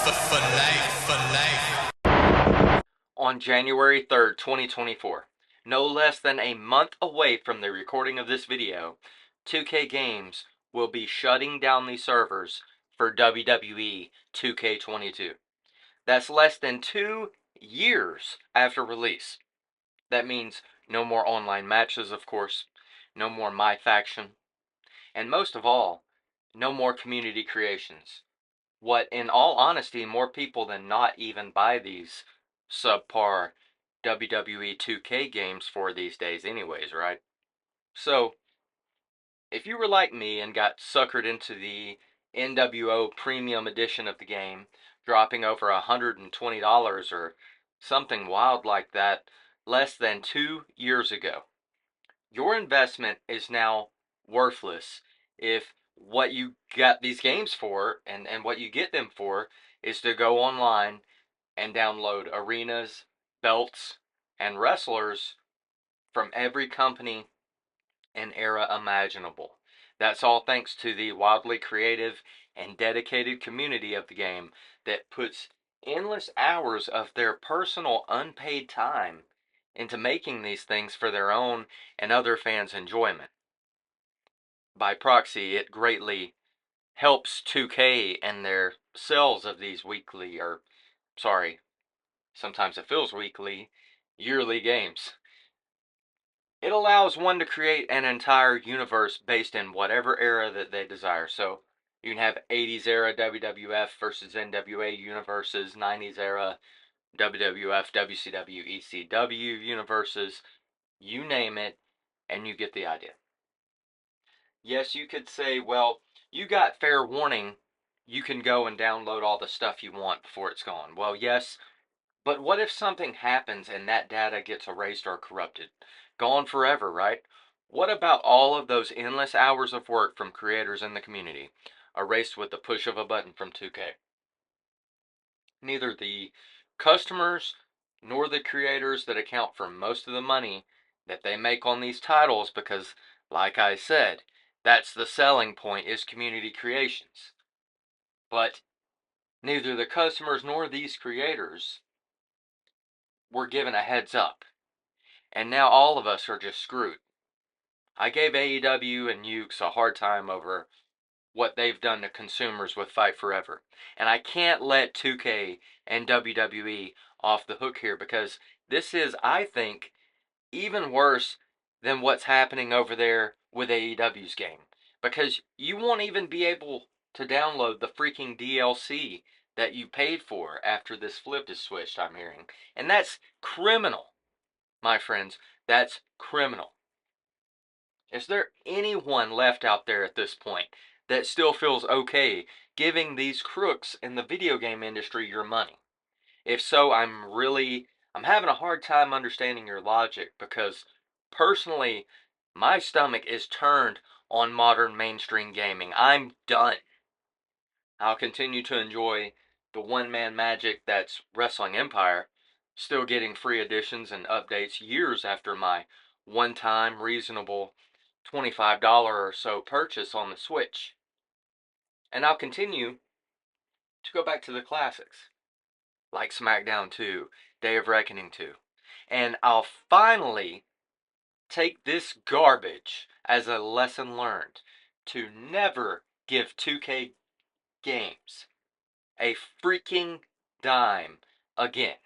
For life, for life. On January 3rd, 2024, no less than a month away from the recording of this video, 2K Games will be shutting down the servers for WWE 2K22. That's less than 2 years after release. That means no more online matches, of course, no more My Faction, and most of all, no more community creations. What, in all honesty, more people than not even buy these subpar WWE 2K games for these days anyways, right? So, if you were like me and got suckered into the NWO Premium Edition of the game, dropping over $120 or something wild like that less than 2 years ago, your investment is now worthless if what you got these games for and what you get them for is to go online and download arenas, belts, and wrestlers from every company and era imaginable. That's all thanks to the wildly creative and dedicated community of the game that puts endless hours of their personal unpaid time into making these things for their own and other fans' enjoyment. By proxy, it greatly helps 2K and their sales of these weekly, or sorry, sometimes it feels weekly, yearly games. It allows one to create an entire universe based in whatever era that they desire. So you can have 80s era WWF versus NWA universes, 90s era WWF, WCW, ECW universes, you name it, and you get the idea. Yes, you could say, well, you got fair warning. You can go and download all the stuff you want before it's gone. Well, yes, but what if something happens and that data gets erased or corrupted? Gone forever, right? What about all of those endless hours of work from creators in the community, erased with the push of a button from 2K? Neither the customers nor the creators that account for most of the money that they make on these titles, because, like I said, that's the selling point, is community creations. But neither the customers nor these creators were given a heads up. And now all of us are just screwed. I gave AEW and Ukes a hard time over what they've done to consumers with Fight Forever. And I can't let 2K and WWE off the hook here, because this is, I think, even worse than what's happening over there with AEW's game. Because you won't even be able to download the freaking DLC that you paid for after this flip is switched, I'm hearing. And that's criminal, my friends. That's criminal. Is there anyone left out there at this point that still feels okay giving these crooks in the video game industry your money? If so, I'm having a hard time understanding your logic, because personally, my stomach is turned on modern mainstream gaming. I'm done. I'll continue to enjoy the one-man magic that's Wrestling Empire, still getting free editions and updates years after my one-time reasonable $25 or so purchase on the Switch. And I'll continue to go back to the classics, like SmackDown 2, Day of Reckoning 2. And I'll finally take this garbage as a lesson learned to never give 2K Games a freaking dime again.